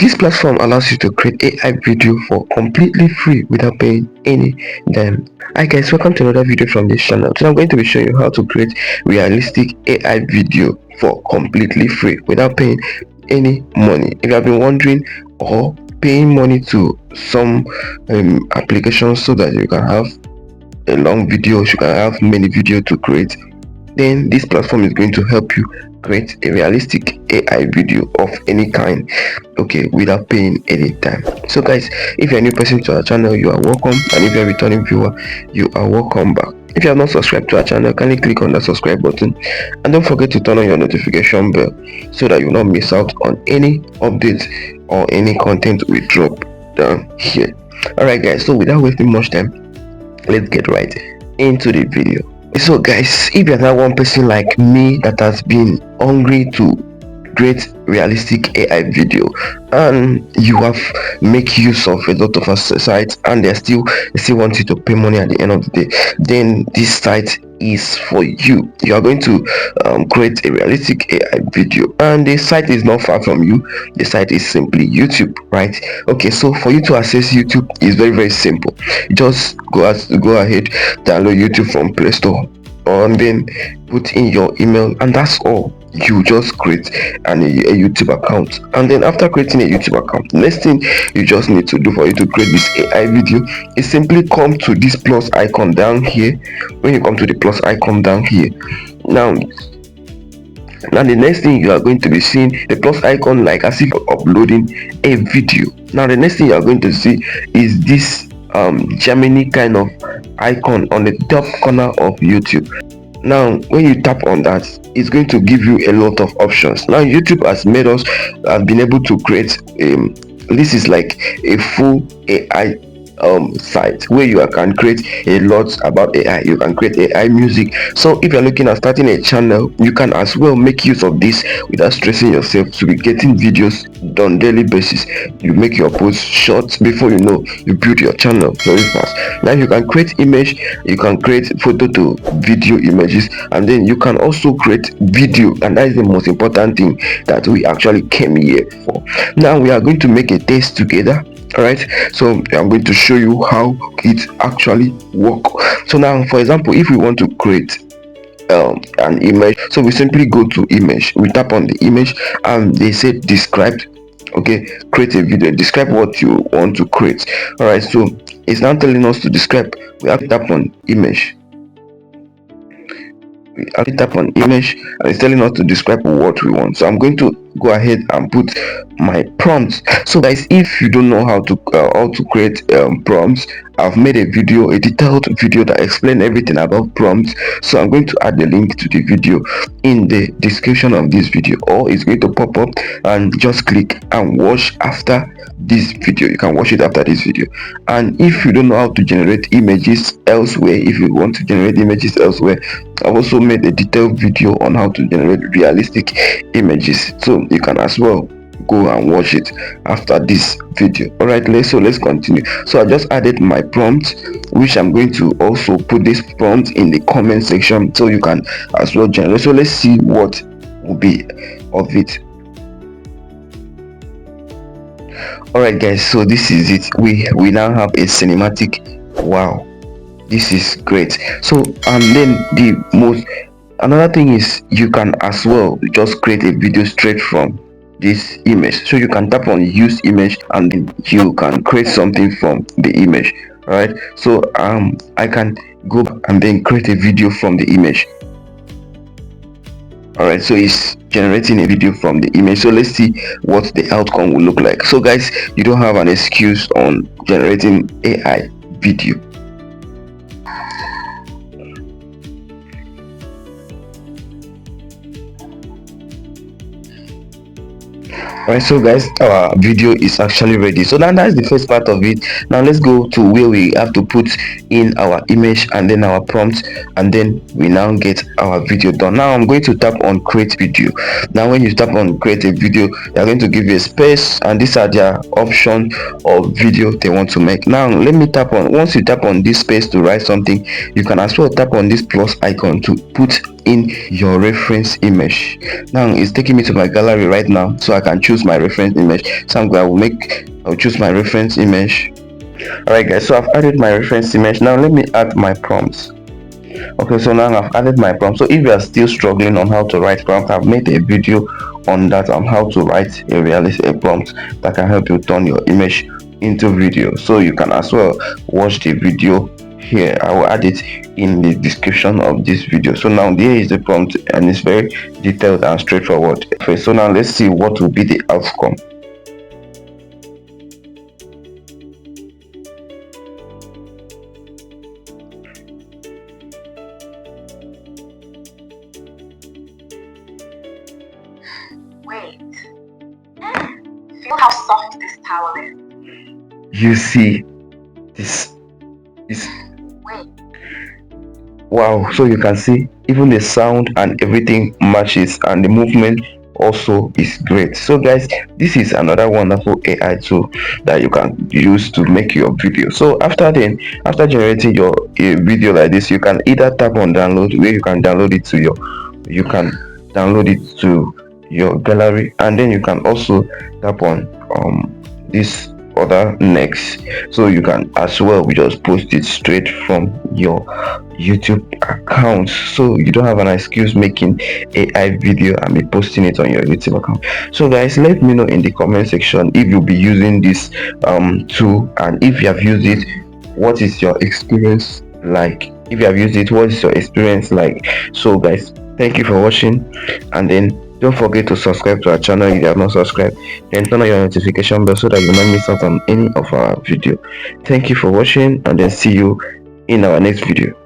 This platform allows you to create AI video for completely free without paying any dime. Hi guys, welcome to another video from this channel. Today I'm going to be showing you how to create realistic AI video for completely free without paying any money. If you have been wondering or paying money to some applications so that you can have a long video, you can have many videos to create, then this platform is going to help you create a realistic AI video of any kind, okay, without paying any time. So guys, if you're a new person to our channel, you are welcome, and if you're a returning viewer, you are welcome back. If you have not subscribed to our channel, kindly click on that subscribe button and don't forget to turn on your notification bell so that you will not miss out on any updates or any content we drop down here. Alright guys, so without wasting much time, let's get right into the video. So guys, if you're that one person like me that has been hungry to create realistic AI video and you have make use of a lot of sites and they still want you to pay money at the end of the day, then this site is for you. You are going to create a realistic AI video, and the site is not far from you. The site is simply YouTube, right? Okay, so for you to access YouTube is very simple. Just go ahead, download YouTube from Play Store, and then put in your email, and that's all. You just create a YouTube account, and then after creating a YouTube account, next thing you just need to do for you to create this AI video is simply come to this plus icon down here. When you come to the plus icon down here, now the next thing you are going to be seeing the plus icon like as if you're uploading a video. Now the next thing you are going to see is this Gemini kind of icon on the top corner of YouTube. Now when you tap on that, it's going to give you a lot of options. Now YouTube has been able to create this is like a full AI site where you can create a lot about AI. You can create AI music. So if you're looking at starting a channel, you can as well make use of this without stressing yourself to be getting videos on daily basis. You make your posts short, before you know, you build your channel very fast. Now you can create image, you can create photo to video images, and then you can also create video, and that is the most important thing that we actually came here for. Now we are going to make a test together. All right, so I'm going to show you how it actually work. So now, for example, if we want to create an image, so we simply go to image, we tap on the image, and they say describe. Okay, create a video, describe what you want to create. All right, so it's now telling us to describe. We have to tap on image. We have to tap on image, and it's telling us to describe what we want. So I'm going to go ahead and put my prompts. So guys, if you don't know how to create prompts, I've made a detailed video that explains everything about prompts. So I'm going to add the link to the video in the description of this video, or it's going to pop up, and just click and watch after this video. You can watch it after this video. And if you don't know how to generate images elsewhere, if you want to generate images elsewhere, I've also made a detailed video on how to generate realistic images, so you can as well go and watch it after this video. All right, let's continue. So I just added my prompt, which I'm going to also put this prompt in the comment section so you can as well generate. So let's see what will be of it. All right guys, so this is it. We now have a cinematic. Wow, this is great. So and then another thing is you can as well just create a video straight from this image. So you can tap on use image, and then you can create something from the image. All right, so I can go and then create a video from the image. All right, so it's generating a video from the image. So let's see what the outcome will look like. So guys, you don't have an excuse on generating AI video. Alright, so guys, our video is actually ready. So now that's the first part of it. Now let's go to where we have to put in our image and then our prompt, and then we now get our video done. Now I'm going to tap on create video. Now when you tap on create a video, they're going to give you a space, and these are their option of video they want to make. Now let me tap on, once you tap on this space to write something, you can as well tap on this plus icon to put in your reference image. Now it's taking me to my gallery right now, so I can choose my reference image. So I'll choose my reference image. Alright guys, so I've added my reference image. Now let me add my prompts. Okay, so now I've added my prompt. So if you are still struggling on how to write prompt, I've made a video on that, on how to write a realistic prompt that can help you turn your image into video. So you can as well watch the video here. I will add it in the description of this video. So now there is the prompt, and it's very detailed and straightforward. Okay, so now let's see what will be the outcome. Wait. Feel how soft this towel is. You see this is Wait. wow, so you can see even the sound and everything matches, and the movement also is great. So guys, this is another wonderful AI tool that you can use to make your video. So after generating your video like this, you can either tap on download, where you can download it to your gallery, and then you can also tap on this other next, so you can as well just post it straight from your YouTube account, so you don't have an excuse making AI video and be posting it on your YouTube account. So guys, let me know in the comment section if you'll be using this tool, and if you have used it, what is your experience like? If you have used it, what is your experience like? So guys, thank you for watching, and then don't forget to subscribe to our channel if you have not subscribed, and turn on your notification bell so that you might miss out on any of our video. Thank you for watching, and then see you in our next video.